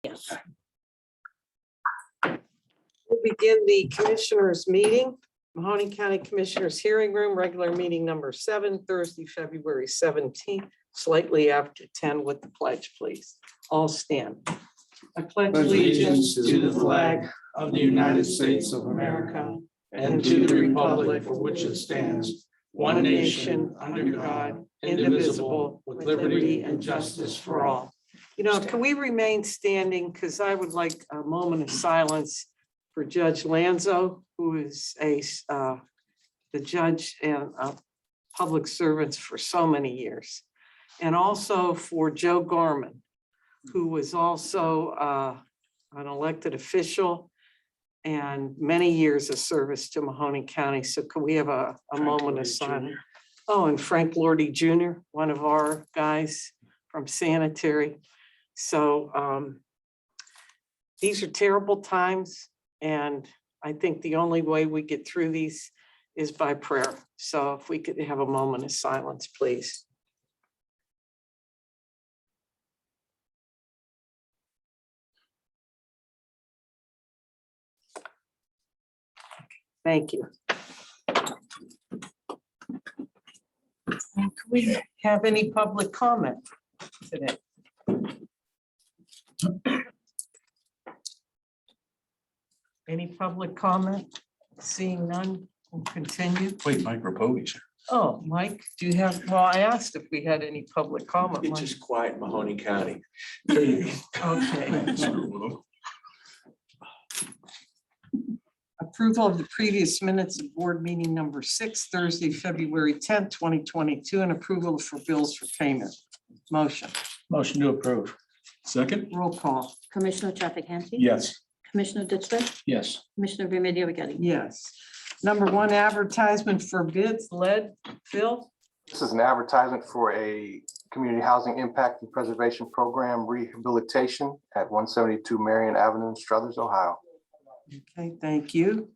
Yes. We'll begin the commissioners' meeting. Mahoning County Commissioners Hearing Room, regular meeting number 7, Thursday, February 17th, slightly after 10 with the pledge, please. All stand. I pledge allegiance to the flag of the United States of America and to the republic for which it stands, one nation, under God, indivisible, with liberty and justice for all. You know, can we remain standing? Because I would like a moment of silence for Judge Lanzo, who is the judge and public servants for so many years. And also for Joe Gorman, who was also an elected official and many years of service to Mahoning County. So can we have a moment of silence? Oh, and Frank Lordy Jr., one of our guys from sanitary. So these are terrible times. And I think the only way we get through these is by prayer. So if we could have a moment of silence, please. Thank you. Can we have any public comment today? Any public comment? Seeing none, we'll continue. Wait, Mike Rapovi's here. Oh, Mike, do you have, well, I asked if we had any public comment. It's Mike. just quiet Mahoning County. There you go. Okay. Approval of the previous minutes of board meeting number 6, Thursday, February 10th, 2022, and approval for bills for payment. Motion. Motion to approve. Second? Roll call. Commissioner Trafficante. Yes. Commissioner Ditzler. Yes. Commissioner Remedy Agati. Yes. Number 1, advertisement for bids. Led. Phil? This is an advertisement for a community housing impact and preservation program rehabilitation at 172 Marion Avenue in Struthers, Ohio. Okay, thank you.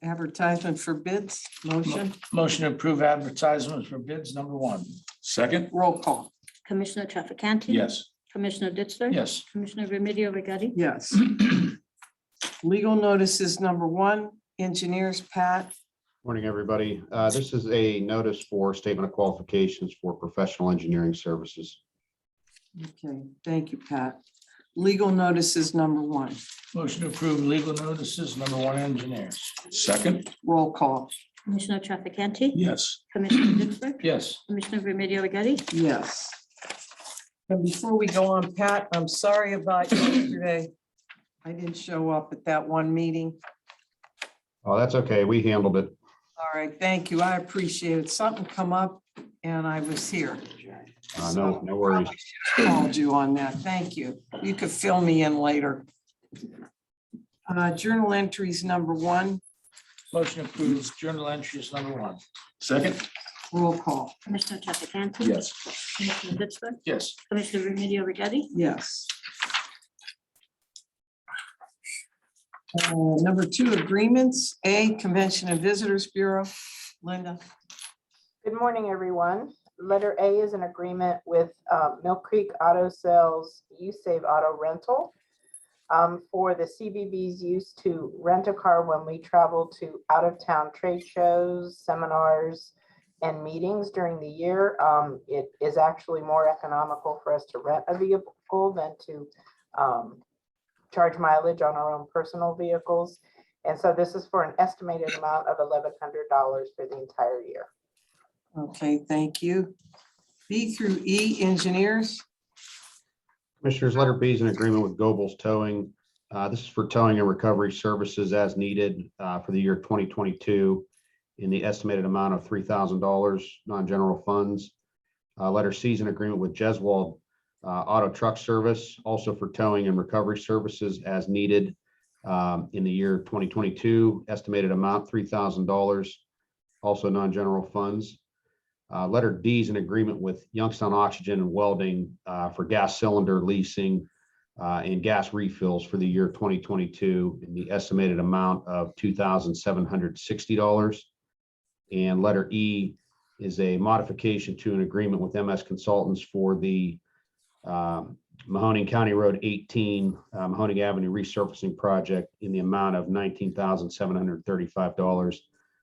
Advertisement for bids. Motion. Motion to approve advertisements for bids number 1. Second? Roll call. Commissioner Trafficante. Yes. Commissioner Ditzler. Yes. Commissioner Remedy Agati. Yes. Legal notices number 1, engineers, Pat. Morning, everybody. This is a notice for statement of qualifications for professional engineering services. Okay, thank you, Pat. Legal notices number 1. Motion to approve legal notices number 1, engineers. Second? Roll call. Commissioner Trafficante. Yes. Commissioner Ditzler. Yes. Commissioner Remedy Agati. Yes. And before we go on, Pat, I'm sorry about yesterday. I didn't show up at that one meeting. Oh, that's okay. We handled it. All right, thank you. I appreciate it. Something come up and I was here. No worries. Called you on that. Thank you. You could fill me in later. Journal entries number 1, Motion to approve journal entries number 1. Second? roll call. Commissioner Trafficante. Yes. Commissioner Ditzler. Yes. Commissioner Remedy Agati. Yes. Number 2, agreements. A, Convention and Visitors Bureau. Linda. Good morning, everyone. Letter A is an agreement with Mill Creek Auto Sales U-Save Auto Rental for the CBB's use to rent a car when we travel to out-of-town trade shows, seminars, and meetings during the year. It is actually more economical for us to rent a vehicle than to charge mileage on our own personal vehicles. And so this is for an estimated amount of $1,100 for the entire year. Okay, thank you. B through E, engineers. Commissioners, letter B is an agreement with Goebels Towing. This is for towing and recovery services as needed for the year 2022 in the estimated amount of $3,000 non-general funds. Letter C is an agreement with Jeswald Auto Truck Service, also for towing and recovery services as needed in the year 2022, estimated amount $3,000, also non-general funds. Letter D is an agreement with Youngstown Oxygen and Welding for gas cylinder leasing and gas refills for the year 2022 in the estimated amount of $2,760. And letter E is a modification to an agreement with MS Consultants for the Mahoning County Road 18, Mahoning Avenue resurfacing project in the amount of $19,735.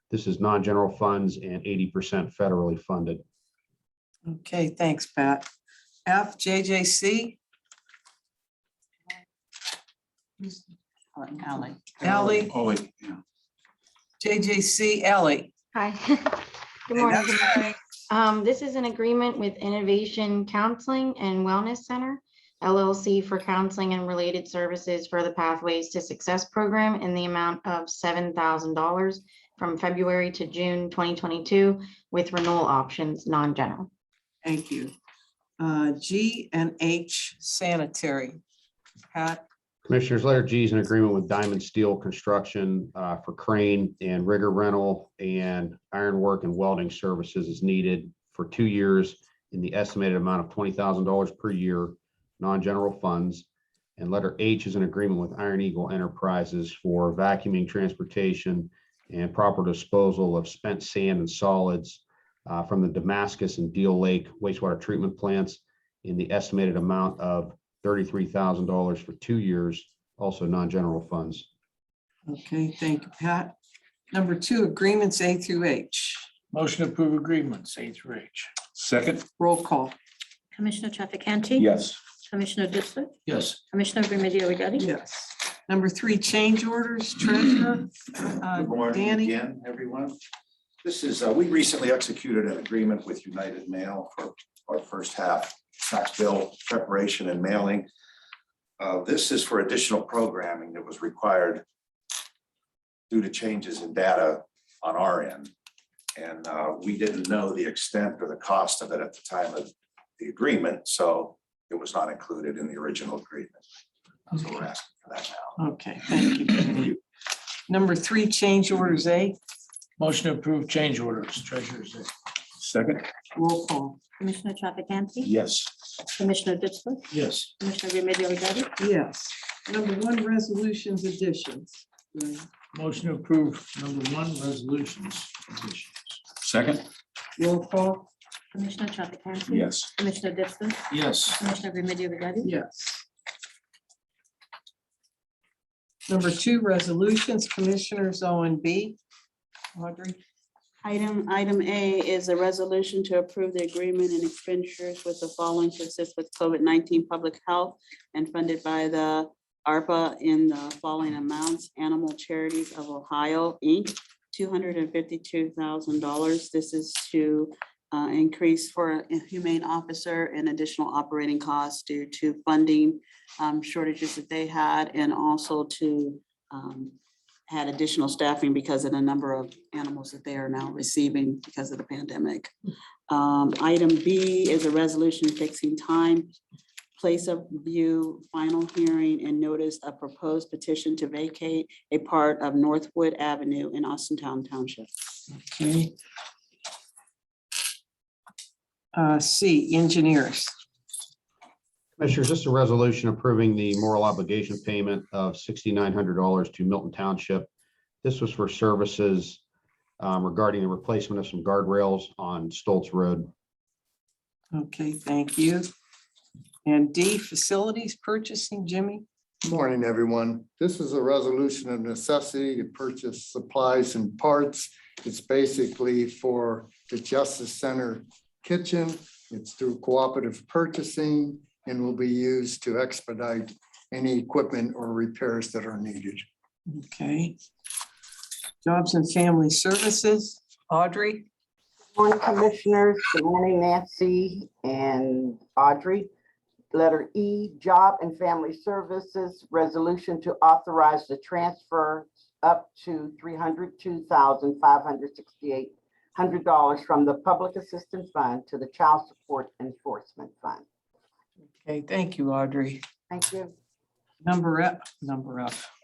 This is non-general funds and 80% federally funded. Okay, thanks, Pat. F, JJC. Ally. Ally, Oh, wait, yeah. JJC, Ellie. Hi. Good Hey, morning. that's This is an agreement with Innovation Counseling and Wellness Center, LLC, for counseling and related services for the Pathways to Success program in the amount of $7,000 from February to June 2022 with renewal options, non-general. Thank you. G and H sanitary. Pat, Commissioners, letter G is an agreement with Diamond Steel Construction for crane and rigger rental and ironwork and welding services as needed for 2 years in the estimated amount of $20,000 per year, non-general funds. And letter H is an agreement with Iron Eagle Enterprises for vacuuming, transportation, and proper disposal of spent sand and solids from the Damascus and Deal Lake wastewater treatment plants in the estimated amount of $33,000 for 2 years, also non-general funds. okay, thank you, Pat. Number 2, agreements A through H. Motion to approve agreements A through H. Second, Roll call. Commissioner Trafficante. yes. Commissioner Ditzler. Yes. Commissioner Remedy Agati. Yes. Number 3, change orders, treasurer. Good morning Danny. again, everyone. This is, we recently executed an agreement with United Mail for our first half tax bill preparation and mailing. This is for additional programming that was required due to changes in data on our end. And we didn't know the extent or the cost of it at the time of the agreement, so it was not included in the original agreement. So we're asking for that now. Okay, thank you. Number 3, change orders A. Motion to approve change orders, treasurer's A. Second, Roll call. Commissioner Trafficante. yes. Commissioner Ditzler. Yes. Commissioner Remedy Agati. Yes. Number 1, resolutions additions. Motion to approve number 1, resolutions. Additions. Second, Roll call. Commissioner Trafficante. yes. Commissioner Ditzler. Yes. Commissioner Remedy Agati. Yes. Number 2, resolutions, commissioners O and B. Audrey. Item A is a resolution to approve the agreement and expenditures with the following to assist with COVID-19 public health and funded by the ARPA in the following amounts: Animal Charities of Ohio, Inc., $252,000. This is to increase for a humane officer and additional operating costs due to funding shortages that they had, and also to had additional staffing because of the number of animals that they are now receiving because of the pandemic. Item B is a resolution fixing time, place of view, final hearing, and notice a proposed petition to vacate a part of Northwood Avenue in Austintown Township. Okay. C, engineers. Commissioners, this is a resolution approving the moral obligation payment of $6,900 to Milton Township. This was for services regarding the replacement of some guardrails on Stoltz Road. Okay, thank you. And D, facilities purchasing, Jimmy. Morning, everyone. This is a resolution of necessity to purchase supplies and parts. It's basically for the Justice Center kitchen. It's through cooperative purchasing and will be used to expedite any equipment or repairs that are needed. Okay. Jobs and Family Services, Audrey. Morning, Commissioners. Good morning, Nancy and Audrey. Letter E, Job and Family Services, resolution to authorize the transfer up to $302,568 from the Public Assistance Fund to the Child Support Enforcement Fund. Okay, thank you, Audrey. Thank you.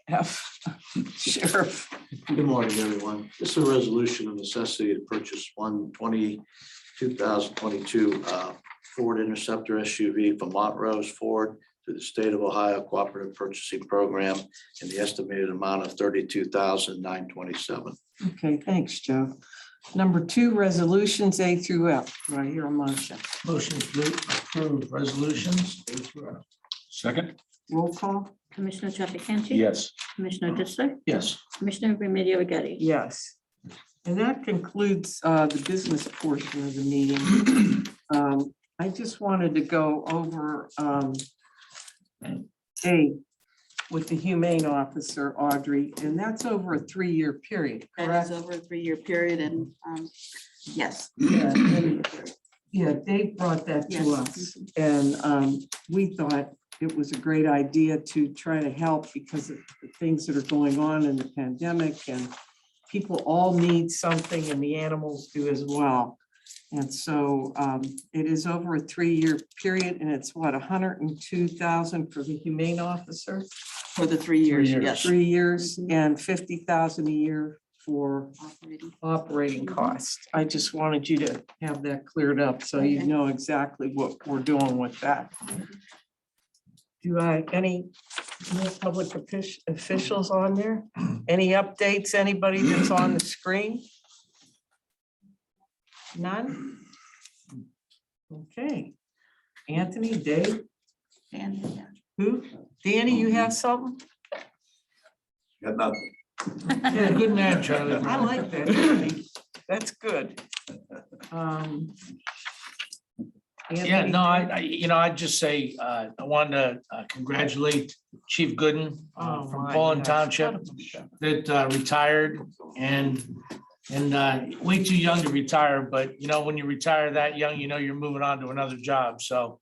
F, Sheriff. Good morning, everyone. This is a resolution of necessity to purchase 2022 Ford Interceptor SUV from Montrose Ford through the State of Ohio Cooperative Purchasing Program in the estimated amount of $32,927. Okay, thanks, Joe. Number 2, resolutions A through F. Do I hear a motion? Motion to approve resolutions A through F. Second. Roll call? Commissioner Trafficante. Yes. Commissioner Ditzler, Yes. Commissioner Remedy Agati. Yes. And that concludes the business portion of the meeting. I just wanted to go over A with the humane officer, Audrey, and that's over a 3-year period, That correct? is over a 3-year period and, yes. Yeah, and- yeah, Dave brought that to Yes. us, and we thought it was a great idea to try to help because of the things that are going on in the pandemic, and people all need something, and the animals do as well. And so it is over a 3-year period, and it's what, 102,000 for the humane officer? For the 3 years, 3 years. yes. 3 years and 50,000 a year for Operating. operating costs. I just wanted you to have that cleared up so you Okay. know exactly what we're doing with that. Do I, any more public officials on there? Any updates, anybody that's on the screen? None? Okay. Anthony, Dave, And, yeah. who? Danny, you have something? Got nothing. Yeah, good man, Charlie. I like that, Danny. That's good. Yeah, Anthony, no, I'd just say, I wanted to congratulate Chief Gooden Oh, from my Poland gosh. Township that retired and way too young to retire, but when you retire that young, you're moving on to another job. So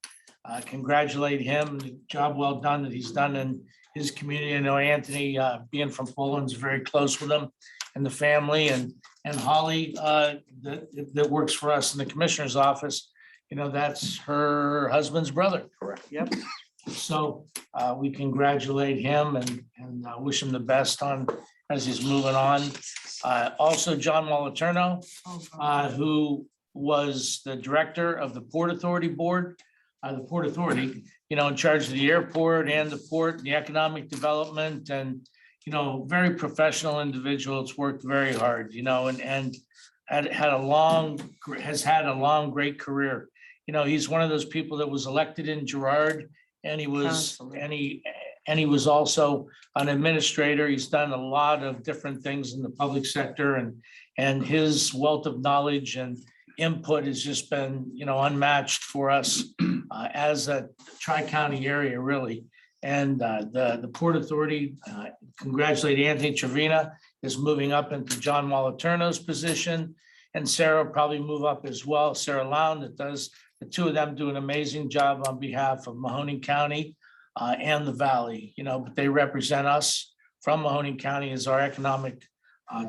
congratulate him, the job well done that he's done in his community. I know Anthony, being from Poland, is very close with him and the family, and Holly that works for us in the commissioner's office. That's her husband's brother. Correct. Yep. So we congratulate him and wish him the best as he's moving on. Also, John Moliterno, who was the director of the Port Authority Board, the Port Authority, in charge of the airport and the port, the economic development, and, very professional individual. It's worked very hard, and has had a long, great career. He's one of those people that was elected in Girard, and he was, and he was also an administrator. He's done a lot of different things in the public sector, and his wealth of knowledge and input has just been, unmatched for us as a tri-county area, really. And the Port Authority, congratulate Anthony Trevina, is moving up into John Moliterno's position, and Sarah will probably move up as well. Sarah Lown, the two of them do an amazing job on behalf of Mahoning County and the Valley, but they represent us from Mahoning County as our economic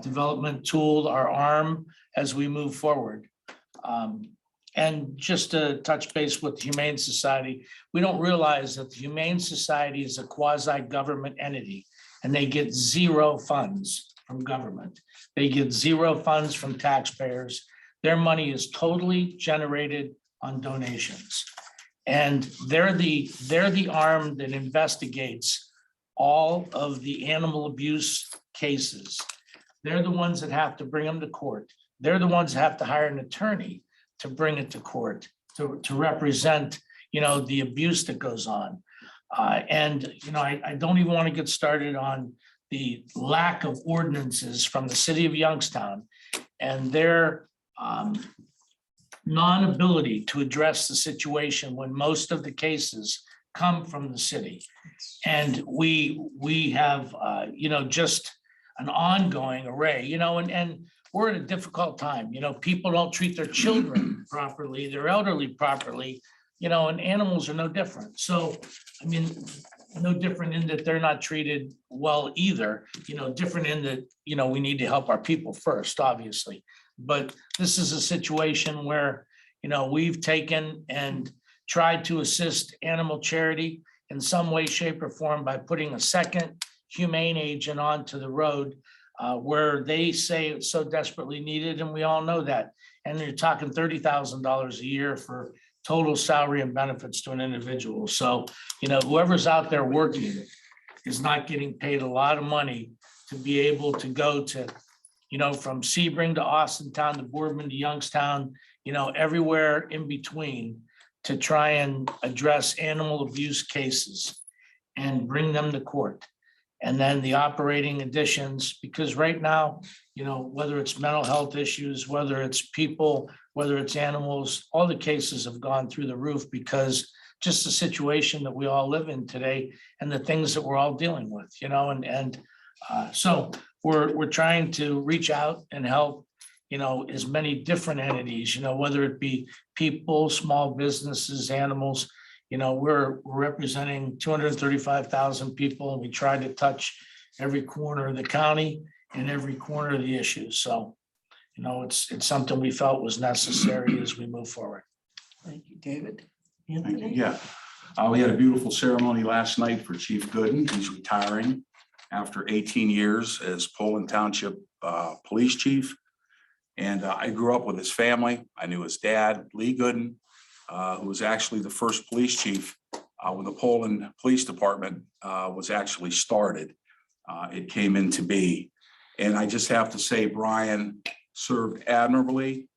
development tool, our arm as we move forward. And just to touch base with the Humane Society, we don't realize that the Humane Society is a quasi-government entity, and they get zero funds from government. They get zero funds from taxpayers. Their money is totally generated on donations. And they're the arm that investigates all of the animal abuse cases. They're the ones that have to bring them to court. They're the ones that have to hire an attorney to bring it to court, to represent, the abuse that goes on. And I don't even want to get started on the lack of ordinances from the city of Youngstown and their non-ability to address the situation when most of the cases come from the city. And we have, just an ongoing array, and we're at a difficult time. People don't treat their children properly, their elderly properly, and animals are no different. So, no different in that they're not treated well either, different in that, we need to help our people first, obviously. But this is a situation where, we've taken and tried to assist animal charity in some way, shape, or form by putting a second humane agent onto the road where they say it's so desperately needed, and we all know that. And you're talking $30,000 a year for total salary and benefits to an individual. So, whoever's out there working is not getting paid a lot of money to be able to go to, from Sebring to Austintown to Boardman to Youngstown, everywhere in between to try and address animal abuse cases and bring them to court. And then the operating additions, because right now, you know, whether it's mental health issues, whether it's people, whether it's animals, all the cases have gone through the roof because just the situation that we all live in today and the things that we're all dealing with, you know, so we're trying to reach out and help, you know, as many different entities, you know, whether it be people, small businesses, animals. You know, we're representing 235,000 people, and we try to touch every corner of the county and every corner of the issues. So, you know, it's something we felt was necessary as we move forward. Thank you, David. Thank you. Anthony? Yeah, we had a beautiful ceremony last night for Chief Gooden. He's retiring after 18 years as Poland Township Police Chief. And I grew up with his family. I knew his dad, Lee Gooden, who was actually the first police chief when the Poland Police Department was actually started. It came into be. And I just have to say, Brian served admirably.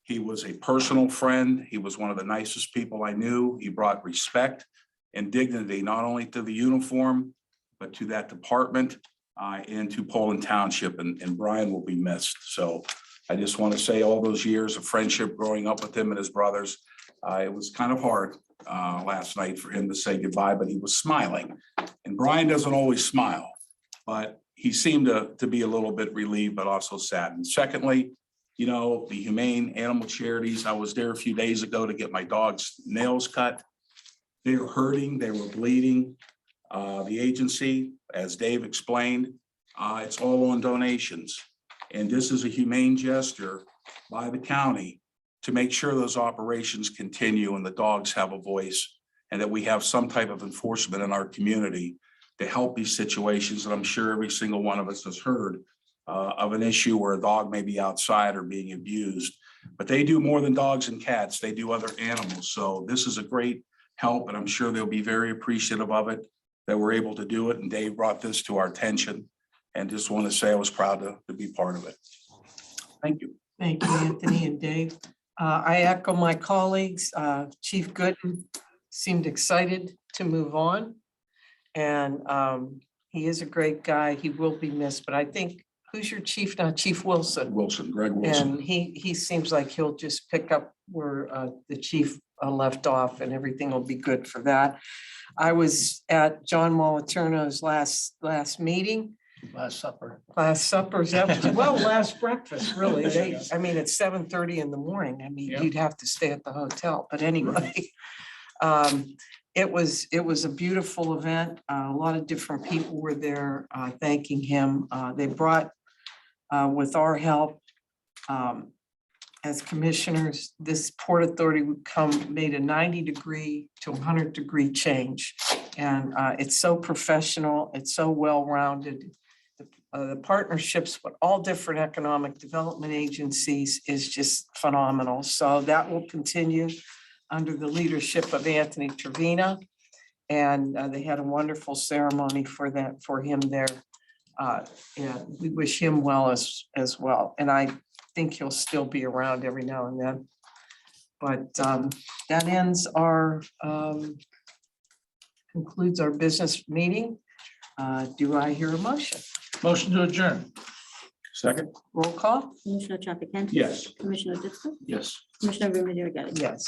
He was a personal friend. He was one of the nicest people I knew. He brought respect and dignity, not only to the uniform, but to that department and to Poland Township. And Brian will be missed. So I just want to say all those years of friendship growing up with him and his brothers, it was kind of hard last night for him to say goodbye, but he was smiling. And Brian doesn't always smile, but he seemed to be a little bit relieved, but also sad. And secondly, you know, the humane animal charities, I was there a few days ago to get my dog's nails cut. They were hurting, they were bleeding. The agency, as Dave explained, it's all on donations. And this is a humane gesture by the county to make sure those operations continue and the dogs have a voice and that we have some type of enforcement in our community to help these situations. And I'm sure every single one of us has heard of an issue where a dog may be outside or being abused, but they do more than dogs and cats. They do other animals. So this is a great help, and I'm sure they'll be very appreciative of it, that we're able to do it. And Dave brought this to our attention, and just want to say I was proud to be part of it. Thank you. Thank you, Anthony and Dave. I echo my colleagues. Chief Gooden seemed excited to move on. And he is a great guy. He will be missed, but I think, who's your chief now? Chief Wilson. Greg Wilson. And he seems like he'll just pick up where the chief left off, and everything will be good for that. I was at John Moliterno's last meeting. Last supper. Last supper's well, last breakfast, really. I mean, it's 7:30 in the morning. I mean, Yeah. you'd have to stay at the hotel, but anyway. It was a beautiful event. A lot of different people were there thanking him. They brought, with our help, as commissioners, this Port Authority made a 90-degree to 100-degree change. And it's so professional, it's so well-rounded. The partnerships with all different economic development agencies is just phenomenal. So that will continue under the leadership of Anthony Trevina. And they had a wonderful ceremony for him there. And we wish him well as well. And I think he'll still be around every now and then. But that ends concludes our business meeting. Do I hear a motion? Motion to adjourn. Second? Roll call? Commissioner Trafficant. Yes. Commissioner Ditzler. Yes. Commissioner Remedy Agati. Yes.